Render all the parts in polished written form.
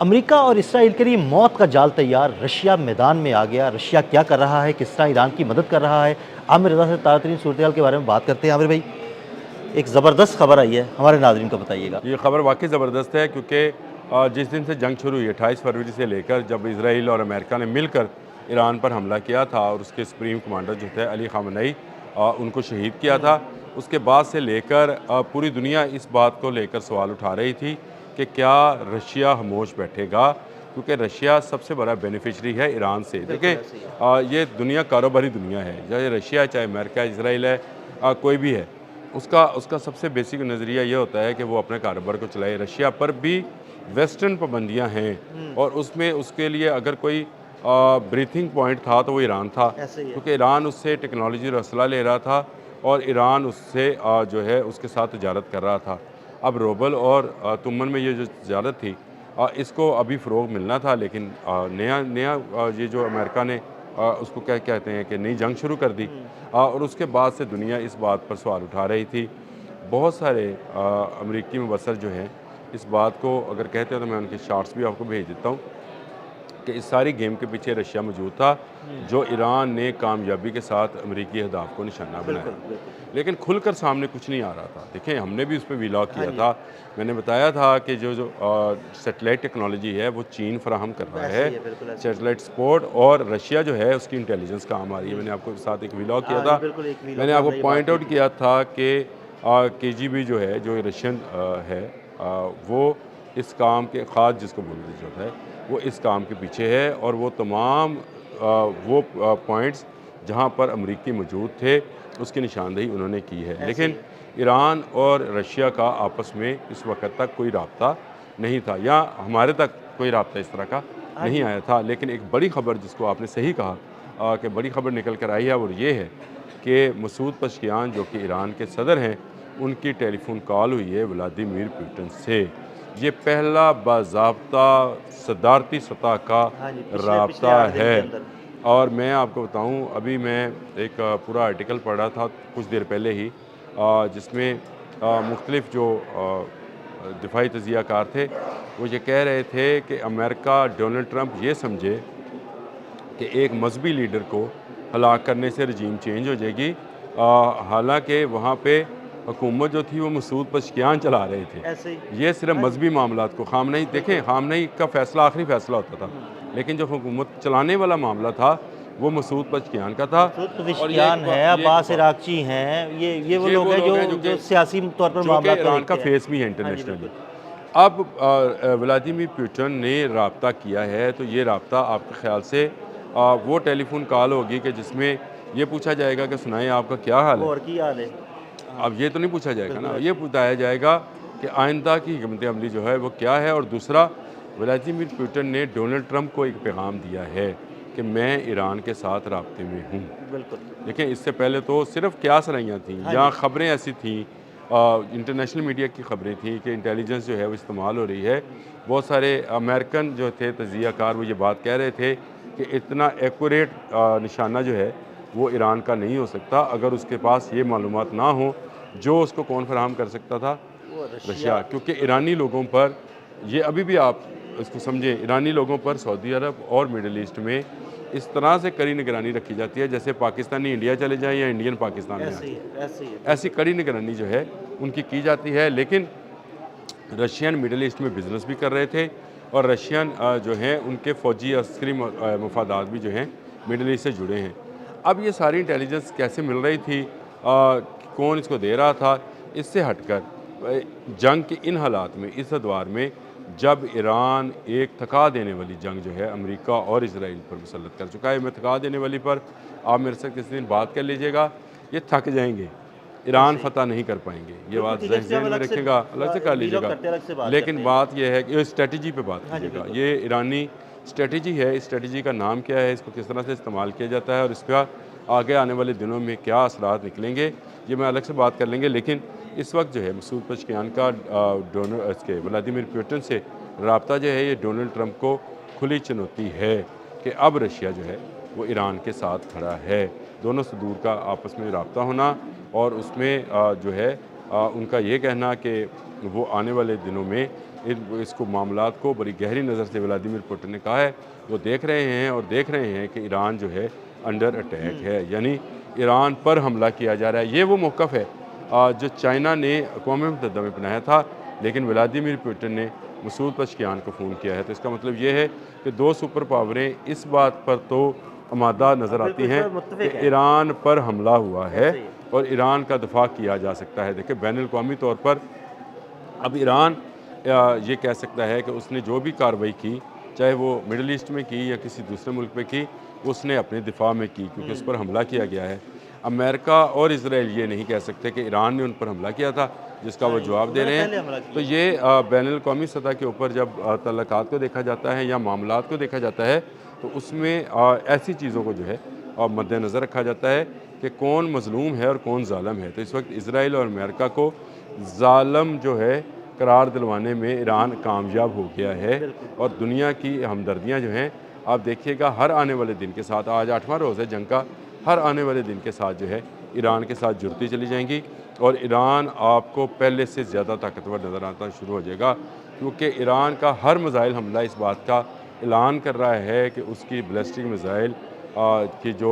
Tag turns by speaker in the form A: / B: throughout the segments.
A: America और Israel के लिए मौत का जाल तैयार। रशिया मैदान में आ गया। रशिया क्या कर रहा है, किस तरह ईरान की मदद कर रहा है। आमिर रज़ा से ताज़ा सूरत के बारे में बात करते हैं। आमिर भाई, एक ज़बरदस्त खबर आई है, हमारे नाज़रीन को बताइएगा।
B: ये खबर वाकई ज़बरदस्त है क्योंकि जिस दिन से जंग शुरू हुई 28 फरवरी से लेकर, जब इसराइल और अमेरिका ने मिलकर ईरान पर हमला किया था और उसके सुप्रीम कमांडर जो थे अली ख़ामेनी, उनको शहीद किया था, उसके बाद से लेकर पूरी दुनिया इस बात को लेकर सवाल उठा रही थी कि क्या रशिया खामोश बैठेगा, क्योंकि रशिया सबसे बड़ा बेनिफिशरी है ईरान से। देखिए, ये दुनिया कारोबारी दुनिया है, चाहे रशिया, चाहे अमेरिका, इसराइल है, कोई भी है, उसका उसका सबसे बेसिक नज़रिया ये होता है कि वो अपने कारोबार को चलाए। रशिया पर भी वेस्टर्न पाबंदियाँ हैं और उसमें उसके लिए अगर कोई ब्रीथिंग पॉइंट था तो वो ईरान था, क्योंकि ईरान उससे टेक्नोलॉजी और असला ले रहा था और ईरान उससे जो है उसके साथ तजारत कर रहा था। अब रोबल और तुमन में ये जो तजारत थी, इसको अभी फ़रोग़ मिलना था, लेकिन नया नया ये जो अमेरिका ने उसको क्या कहते हैं कि नई जंग शुरू कर दी, और उसके बाद से दुनिया इस बात पर सवाल उठा रही थी। बहुत सारे अमरीकी मुबसर जो हैं इस बात को अगर कहते हैं तो मैं उनके शार्ट्स भी आपको भेज देता हूँ कि इस सारी गेम के पीछे रशिया मौजूद था, जो ईरान ने कामयाबी के साथ अमरीकी अहदाफ को निशाना बनाया। लेकिन खुलकर सामने कुछ नहीं आ रहा था। देखें, हमने भी उस पर व्लॉग किया था। मैंने बताया था कि जो जो सेटेलाइट टेक्नोलॉजी है वो चीन फराहम कर रहा है, सेटेलाइट सपोर्ट, और रशिया जो है उसकी इंटेलिजेंस काम आ रही है। मैंने आपको साथ एक व्लॉग किया था। मैंने आपको पॉइंट आउट किया था कि KGB जो है, जो रशियन है, वो इस काम के ख़ास जिसको बोलते जो है, वो इस काम के पीछे है, और वो तमाम वो पॉइंट्स जहाँ पर अमरीकी मौजूद थे उसकी निशानदेही उन्होंने की है। लेकिन ईरान और रशिया का आपस में इस वक्त तक कोई राब्ता नहीं था, या हमारे तक कोई राब्ता इस तरह का नहीं आया था। लेकिन एक बड़ी ख़बर, जिसको आपने सही कहा कि बड़ी ख़बर निकल कर आई है, और ये है कि मसूद पज़ेश्कियान जो कि ईरान के सदर हैं, उनकी टेलीफोन कॉल हुई है व्लादिमीर पुतिन से। ये पहला बाज़ाब्ता सदारती सतह का राब्ता है। और मैं आपको बताऊं, अभी मैं एक पूरा आर्टिकल पढ़ रहा था कुछ देर पहले ही, जिसमें मुख्तलिफ जो दिफाई तजियाकार थे, वो ये कह रहे थे कि अमेरिका, डोनाल्ड ट्रंप ये समझे कि एक मजहबी लीडर को हलाक करने से रजीम चेंज हो जाएगी, हालांकि वहाँ पे हुकूमत जो थी वो मसूद पज़ेश्कियान चला रहे थे। ये सिर्फ मजहबी मामलात को ख़ामेनी, देखें, ख़ामेनी का फ़ैसला आखिरी फ़ैसला होता था, लेकिन जो हुकूमत चलाने वाला मामला था वो मसूद पज़ेश्कियान का था।
A: और है, अब्बास इराक़ची हैं, ये वो लोग हैं जो सियासी तौर पर मामला
B: ईरान का फेस भी है इंटरनेशनली। अब व्लादिमीर पुतिन ने राब्ता किया है, तो ये राब्ता आपके ख्याल से वो टेलीफोन कॉल होगी कि जिसमें ये पूछा जाएगा कि सुनाएं आपका क्या हाल है।
A: और की हाल है।
B: अब ये तो नहीं पूछा जाएगा ना, ये बताया जाएगा कि आइंदा की हिकमत अमली जो है वो क्या है। और दूसरा, व्लादिमीर पुतिन ने डोनाल्ड ट्रंप को एक पैगाम दिया है कि मैं ईरान के साथ राब्ते में हूँ। देखिए, इससे पहले तो सिर्फ क्या सराइयाँ थीं, जहाँ ख़बरें ऐसी थीं, इंटरनेशनल मीडिया की ख़बरें थीं कि इंटेलिजेंस जो है वो इस्तेमाल हो रही है। बहुत सारे अमेरिकन जो थे तजियाकार, वो ये बात कह रहे थे कि इतना एक्यूरेट निशाना जो है वो ईरान का नहीं हो सकता अगर उसके पास ये मालूमात ना हो। जो उसको कौन फराहम कर सकता था? रशिया। क्योंकि ईरानी लोगों पर, ये अभी भी आप इसको समझें, ईरानी लोगों पर सऊदी अरब और मिडल ईस्ट में इस तरह से कड़ी निगरानी रखी जाती है जैसे पाकिस्तानी इंडिया चले जाए या इंडियन पाकिस्तान में आ जाए। ऐसी कड़ी निगरानी जो है उनकी की जाती है। लेकिन रशियन मिडल ईस्ट में बिज़नेस भी कर रहे थे, और रशियन जो हैं उनके फ़ौजी अस्करी मफादात भी जो हैं मिडल ईस्ट से जुड़े हैं। अब ये सारी इंटेलिजेंस कैसे मिल रही थी, कौन इसको दे रहा था, इससे हटकर जंग के इन हालात में, इस अदवार में, जब ईरान एक थका देने वाली जंग जो है अमेरिका और इसराइल पर मुसल्लत कर चुका है। मैं थका देने वाली पर आप मेरे से किसी दिन बात कर लीजिएगा, ये थक जाएंगे, ईरान फतह नहीं कर पाएंगे। ये बात जहन में रखिएगा, अलग से कर लीजिएगा। लेकिन बात यह है कि स्ट्रेटजी पे बात कीजिएगा। ये ईरानी स्ट्रेटजी है, इस स्ट्रेटजी का नाम क्या है, इसको किस तरह से इस्तेमाल किया जाता है, और इसका आगे आने वाले दिनों में क्या असरात निकलेंगे, ये मैं अलग से बात कर लेंगे। लेकिन इस वक्त जो है मसूद पज़ेश्कियान का व्लादिमीर पुतिन से राब्ता जो है, ये डोनाल्ड ट्रंप को खुली चुनौती है कि अब रशिया जो है वो ईरान के साथ खड़ा है। दोनों सदूर का आपस में राब्ता होना, और उसमें जो है उनका ये कहना कि वो आने वाले दिनों में इसको मामलात को बड़ी गहरी नज़र से व्लादिमीर पुतिन ने कहा है, वो देख रहे हैं और देख रहे हैं कि ईरान जो है अंडर अटैक है, यानी ईरान पर हमला किया जा रहा है। ये वो मौक़िफ़ है जो चाइना ने अक़वाम मुत्तहिदा में अपनाया था, लेकिन व्लादिमीर पुतिन ने मसूद पज़ेश्कियान को फ़ोन किया है। तो इसका मतलब ये है कि दो सुपर पावरें इस बात पर तो आमादा नज़र आती हैं कि ईरान पर हमला हुआ है और ईरान का दफ़ा किया जा सकता है। देखिए, बैनुल-अक़वामी तौर पर अब ईरान ये कह सकता है कि उसने जो भी कार्रवाई की, चाहे वो मिडल ईस्ट में की या किसी दूसरे मुल्क में की, उसने अपने दिफा में की, क्योंकि उस पर हमला किया गया है। अमेरिका और इज़राइल ये नहीं कह सकते कि ईरान ने उन पर हमला किया था, जिसका वो जवाब दे रहे हैं। तो ये बैनुल-अक़वामी सतह के ऊपर जब तल्लुकात को देखा जाता है या मामलात को देखा जाता है, तो उसमें ऐसी चीज़ों को जो है मद्देनज़र रखा जाता है कि कौन मज़लूम है और कौन ज़ालिम है। तो इस वक्त इज़राइल और अमेरिका को ज़ालिम जो है करार दिलवाने में ईरान कामयाब हो गया है, और दुनिया की हमदर्दियाँ जो हैं, आप देखिएगा हर आने वाले दिन के साथ, आज 8वां रोज़ है जंग का, हर आने वाले दिन के साथ जो है ईरान के साथ जुड़ती चली जाएंगी और ईरान आपको पहले से ज़्यादा ताकतवर नज़र आता शुरू हो जाएगा, क्योंकि ईरान का हर मिसाइल हमला इस बात का ऐलान कर रहा है कि उसकी बैलिस्टिक मिसाइल की जो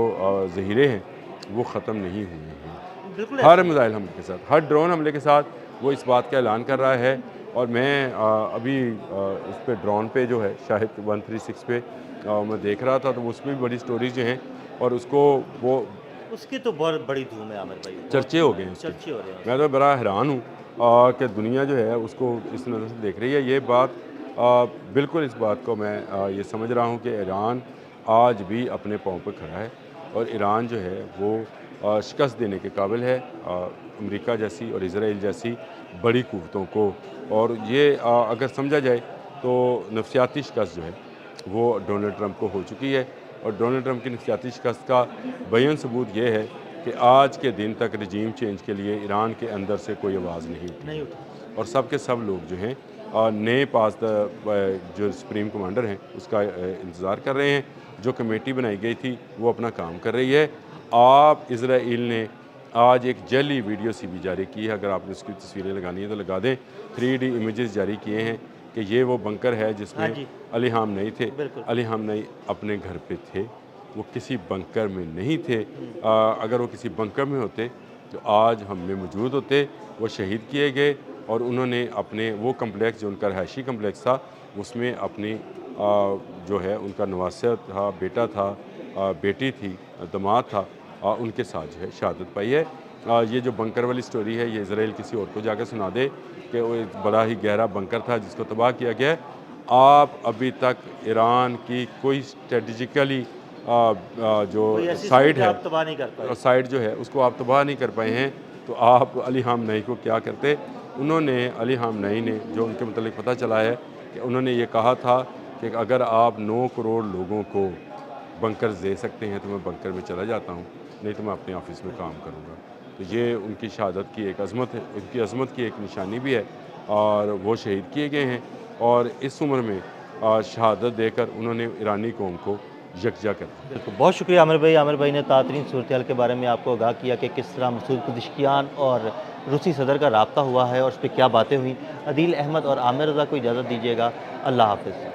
B: ज़ख़ीरे हैं वो ख़त्म नहीं हुए हैं। हर मिसाइल हमले के साथ, हर ड्रोन हमले के साथ वो इस बात का ऐलान कर रहा है। और मैं अभी इस पे ड्रोन पे जो है शाहिद 136 पे मैं देख रहा था, तो उसमें भी बड़ी स्टोरीज जो हैं, और उसको वो
A: उसकी तो बहुत बड़ी धूम है आमिर भाई,
B: चर्चे हो गए हैं उसके।
A: चर्चे हो रहे हैं।
B: मैं तो बड़ा हैरान हूँ कि दुनिया जो है उसको इस नज़र से देख रही है। ये बात बिल्कुल इस बात को मैं ये समझ रहा हूँ कि ईरान आज भी अपने पाँव पर खड़ा है और ईरान जो है वो शिकस्त देने के काबिल है अमेरिका जैसी और इज़राइल जैसी बड़ी क़ुव्वतों को। और ये अगर समझा जाए तो नफसियाती शिकस्त जो है वो डोनाल्ड ट्रंप को हो चुकी है, और डोनाल्ड ट्रंप की नफसियाती शिकस्त का बेयन सबूत ये है कि आज के दिन तक रजीम चेंज के लिए ईरान के अंदर से कोई आवाज़ नहीं उठी, और सब के सब लोग जो हैं नए पास जो सुप्रीम कमांडर हैं उसका इंतज़ार कर रहे हैं। जो कमेटी बनाई गई थी वो अपना काम कर रही है। आप इज़राइल ने आज एक जली वीडियो सी भी जारी की है, अगर आपने उसकी तस्वीरें लगानी है तो लगा दें। 3D इमेजेस जारी किए हैं कि ये वो बंकर है जिसमें अली ख़ामनेई थे। अली ख़ामनेई अपने घर पे थे, वो किसी बंकर में नहीं थे। अगर वो किसी बंकर में होते तो आज हम में मौजूद होते। वो शहीद किए गए और उन्होंने अपने वो कम्प्लेक्स जो उनका रहायशी कम्प्लेक्स था उसमें अपनी जो है उनका नवासा था, बेटा था, बेटी थी, दामाद था, उनके साथ जो है शहादत पाई है। ये जो बंकर वाली स्टोरी है ये इज़राइल किसी और को जाकर सुना दे कि वो एक बड़ा ही गहरा बंकर था जिसको तबाह किया गया है। आप अभी तक ईरान की कोई स्ट्रेटजिकली जो साइड है, साइड जो है उसको आप तबाह नहीं कर पाए हैं। तो आप अली ख़ामनेई को क्या करते? उन्होंने अली ख़ामनेई ने जो उनके मतलब पता चला है कि उन्होंने ये कहा था कि अगर आप 9 करोड़ लोगों को बंकर दे सकते हैं तो मैं बंकर में चला जाता हूँ, नहीं तो मैं अपने ऑफिस में काम करूँगा। तो ये उनकी शहादत की एक अज़मत है, उनकी अज़मत की एक निशानी भी है, और वो शहीद किए गए हैं। और इस उम्र में शहादत देकर उन्होंने ईरानी कौम को यकजा कर दिया।
A: बिल्कुल, बहुत शुक्रिया आमिर भाई। आमिर भाई ने तातरीन सूरत-ए-हाल के बारे में आपको आगाह किया कि किस तरह मसूद पज़ेश्कियान और रूसी सदर का रब्ता हुआ है और उस पर क्या बातें हुई। अदील अहमद और आमिर रज़ा को इजाज़त दीजिएगा। अल्लाह हाफ़िज़।